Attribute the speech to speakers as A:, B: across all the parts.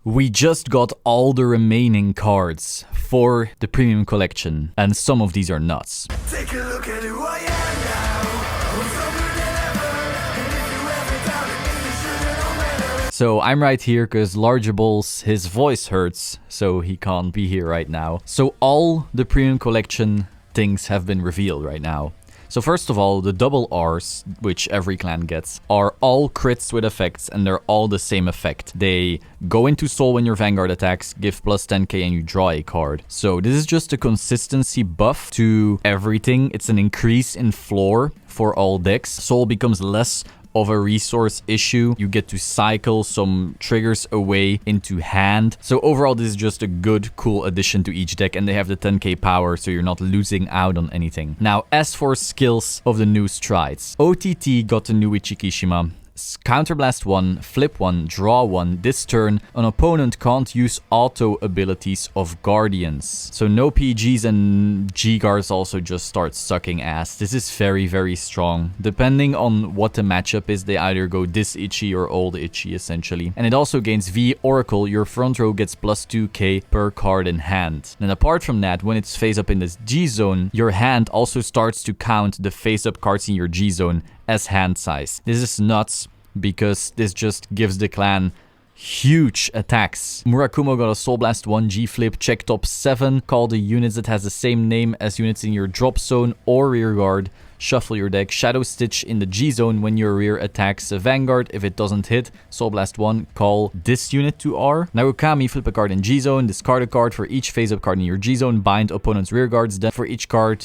A: We just got all the remaining cards for the premium collection, and some of these are nuts.
B: Take a look at who I am now. I'm stronger than ever. And if you ever doubted me, you should've known better.
A: So I'm right here because Largeables, his voice hurts, so he can't be here right now. So all the premium collection things have been revealed right now. So first of all, the double Rs, which every clan gets, are all crits with effects, and they're all the same effect. They go into soul when your Vanguard attacks, give plus 10k, and you draw a card. So this is just a consistency buff to everything. It's an increase in floor for all decks. Soul becomes less of a resource issue. You get to cycle some triggers away into hand. So overall, this is just a good, cool addition to each deck, and they have the 10k power, so you're not losing out on anything. Now, as for skills of the new strides, OTT got the new Ichikishima. Counterblast 1, flip 1, draw 1. This turn, an opponent can't use auto abilities of Guardians. So no PGs, and G-Guards also just start sucking ass. This is very, very strong. Depending on what the matchup is, they either go this Ichi or old Ichi, essentially. And it also gains V Oracle. Your front row gets plus 2k per card in hand. And apart from that, when it's face up in this G-Zone, your hand also starts to count the face up cards in your G-Zone as hand size. This is nuts because this just gives the clan huge attacks. Murakumo got a Soul Blast 1 G-Flip, check top 7, call the units that has the same name as units in your drop zone or rear guard, shuffle your deck, Shadow Stitch in the G-Zone when your rear attacks a Vanguard. If it doesn't hit, Soul Blast 1, call this unit to R. Narukami, flip a card in G-Zone, discard a card for each face-up card in your G-Zone, bind opponent's rear guards, then for each card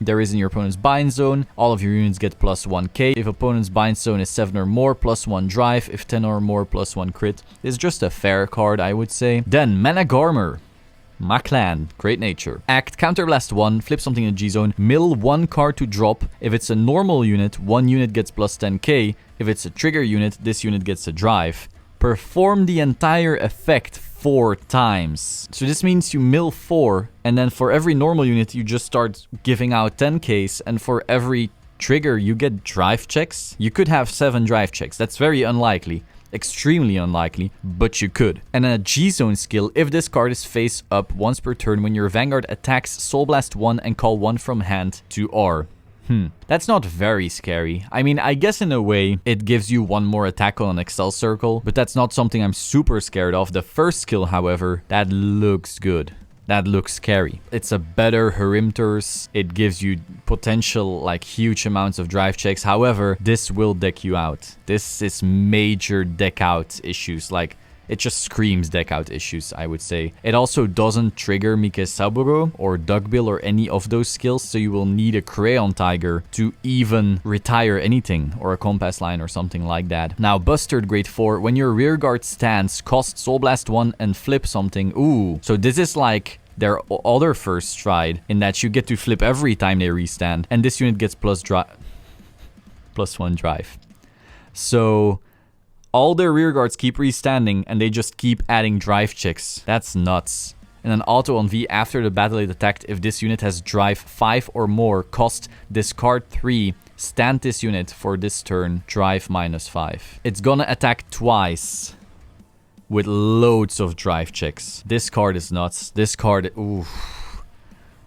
A: there is in your opponent's bind zone, all of your units get plus 1k. If opponent's bind zone is 7 or more, plus 1 drive. If 10 or more, plus 1 crit. It's just a fair card, I would say. Then, Managarmer. My clan, Great Nature. Act, Counterblast 1, flip something in the G-Zone, mill 1 card to drop. If it's a normal unit, 1 unit gets plus 10k. If it's a trigger unit, this unit gets a drive. Perform the entire effect 4 times. So this means you mill 4, and then for every normal unit you just start giving out 10ks, and for every trigger you get drive checks. You could have 7 drive checks. That's very unlikely. Extremely unlikely, but you could. And then a G-Zone skill, if this card is face up once per turn when your Vanguard attacks, Soul Blast 1 and call 1 from hand to R. That's not very scary. I mean, I guess in a way, it gives you 1 more attack on an Excel circle, but that's not something I'm super scared of. The first skill, however, that looks good. That looks scary. It's a better Herimptors. It gives you potential, like, huge amounts of drive checks. However, this will deck you out. This is major deck out issues. Like, it just screams deck out issues, I would say. It also doesn't trigger Mikesaburo or Duckbill or any of those skills, so you will need a Crayon Tiger to even retire anything, or a Compass Line or something like that. Now, Bustard Grade 4, when your rear guard stands, cost Soul Blast 1 and flip something. Ooh, so this is like their other first stride, in that you get to flip every time they restand, and this unit gets plus 1 drive. So all their rear guards keep restanding, and they just keep adding drive checks. That's nuts. And an auto on V after the battle is attacked. If this unit has drive 5 or more, cost discard 3. Stand this unit for this turn, drive -5. It's gonna attack twice with loads of drive checks. This card is nuts. This card,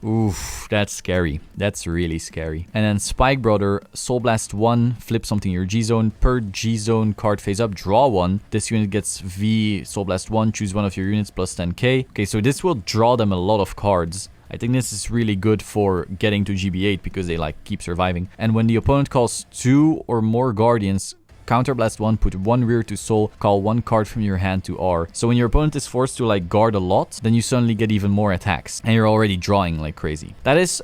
A: oof, that's scary. That's really scary. And then Spike Brother, Soul Blast 1, flip something in your G-Zone. Per G-Zone card face up, draw 1. This unit gets V, Soul Blast 1, choose one of your units plus 10k. Okay, so this will draw them a lot of cards. I think this is really good for getting to GB8 because they like keep surviving. And when the opponent calls 2 or more Guardians, Counterblast 1, put 1 rear to soul, call 1 card from your hand to R. So when your opponent is forced to like guard a lot, then you suddenly get even more attacks, and you're already drawing like crazy. That is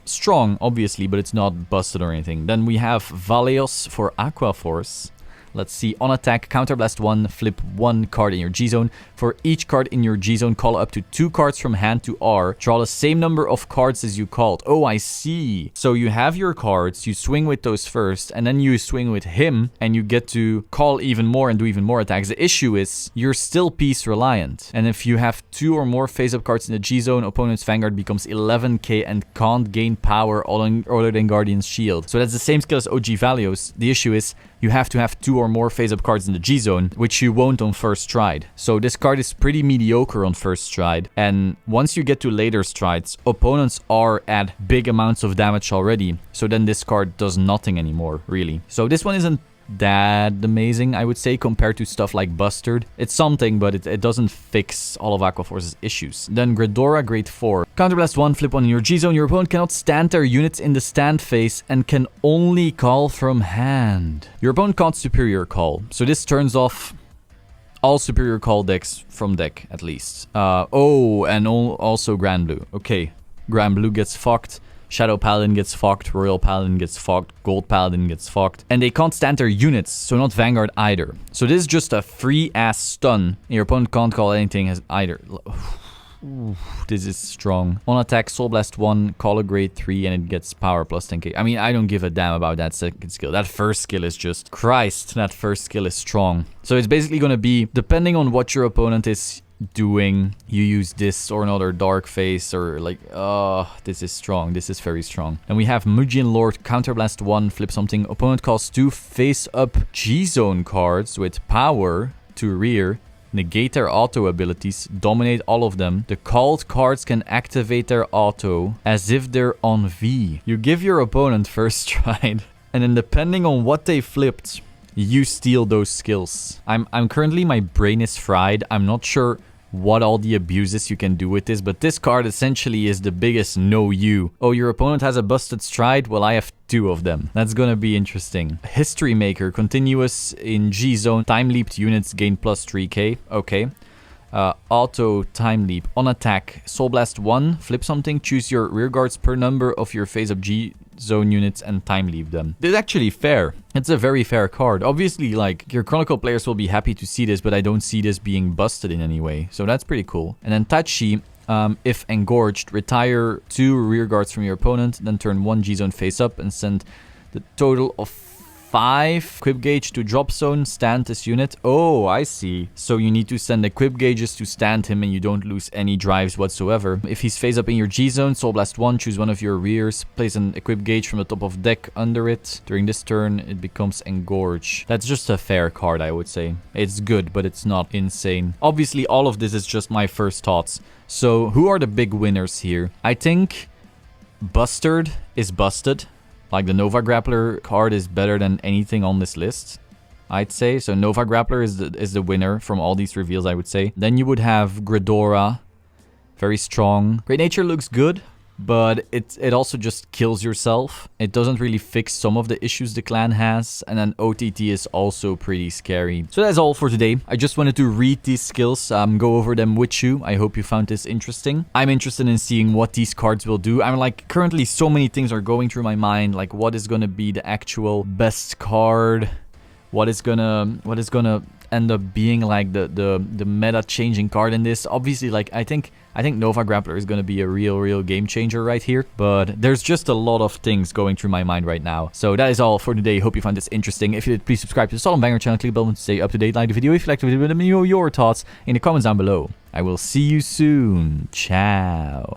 A: strong, obviously, but it's not busted or anything. Then we have Valeos for Aqua Force. Let's see, on attack, Counterblast 1, flip 1 card in your G-Zone. For each card in your G-Zone, call up to 2 cards from hand to R. Draw the same number of cards as you called. Oh, I see. So you have your cards, you swing with those first, and then you swing with him, and you get to call even more and do even more attacks. The issue is, you're still piece reliant. And if you have 2 or more face-up cards in the G-Zone, opponent's Vanguard becomes 11k and can't gain power other than Guardian's Shield. So that's the same skill as OG Valios. The issue is, you have to have 2 or more face-up cards in the G-Zone, which you won't on first stride. So this card is pretty mediocre on first stride, and once you get to later strides, opponents are at big amounts of damage already, so then this card does nothing anymore, really. So this one isn't that amazing, I would say, compared to stuff like Bustard. It's something, but it doesn't fix all of Aquaforce's issues. Then Ghidorah, grade 4. Counterblast 1, flip 1 in your G-Zone. Your opponent cannot stand their units in the stand phase and can only call from hand. Your opponent can't Superior Call, so this turns off all Superior Call decks from deck, at least. Oh, and also Grand Blue. Okay, Grand Blue gets fucked. Shadow Paladin gets fucked, Royal Paladin gets fucked, Gold Paladin gets fucked. And they can't stand their units, so not Vanguard either. So this is just a free-ass stun. Your opponent can't call anything as either. Ooh, this is strong. On attack, Soul Blast 1, call a grade 3, and it gets power plus 10k. I mean, I don't give a damn about that second skill. That first skill is just... Christ, that first skill is strong. So it's basically going to be, depending on what your opponent is doing, you use this or another dark face, or like, this is strong. This is very strong. And we have Mugian Lord, Counterblast 1, flip something. Opponent calls 2 face-up G-Zone cards with power to rear. Negate their auto abilities, dominate all of them. The called cards can activate their auto as if they're on V. You give your opponent first stride, and then depending on what they flipped, you steal those skills. I'm currently, my brain is fried. I'm not sure what all the abuses you can do with this, but this card essentially is the biggest no you. Oh, your opponent has a busted stride? Well, I have 2 of them. That's gonna be interesting. History Maker, continuous in G-Zone. Time leaped units gain plus 3k. Okay. Auto time leap. On attack, Soul Blast 1, flip something, choose your rear guards per number of your face-up G-Zone units and time leap them. This is actually fair. It's a very fair card. Obviously, like, your Chronicle players will be happy to see this, but I don't see this being busted in any way. So that's pretty cool. And then Tachi, if engorged, retire 2 rear guards from your opponent, then turn 1 G-Zone face up and send the total of 5 equip gauge to drop zone, stand this unit. Oh, I see. So you need to send equip gauges to stand him and you don't lose any drives whatsoever. If he's face up in your G-Zone, Soul Blast 1, choose one of your rears, place an equip gauge from the top of deck under it. During this turn, it becomes engorge. That's just a fair card, I would say. It's good, but it's not insane. Obviously, all of this is just my first thoughts. So who are the big winners here? I think Bustard is busted. Like, the Nova Grappler card is better than anything on this list, I'd say. So Nova Grappler is the winner from all these reveals, I would say. Then you would have Ghidorah, very strong. Great Nature looks good, but it also just kills yourself. It doesn't really fix some of the issues the clan has. And then OTT is also pretty scary. So that's all for today. I just wanted to read these skills, go over them with you. I hope you found this interesting. I'm interested in seeing what these cards will do. I'm like, currently so many things are going through my mind. Like, what is gonna be the actual best card? What is gonna end up being like the meta changing card in this? Obviously, like, I think Nova Grappler is gonna be a real game changer right here, but there's just a lot of things going through my mind right now. So that is all for today. Hope you found this interesting. If you did, please subscribe to the Solemn Vanguard channel, click the bell to stay up to date. Like the video if you liked the video, let me know your thoughts in the comments down below. I will see you soon. Ciao.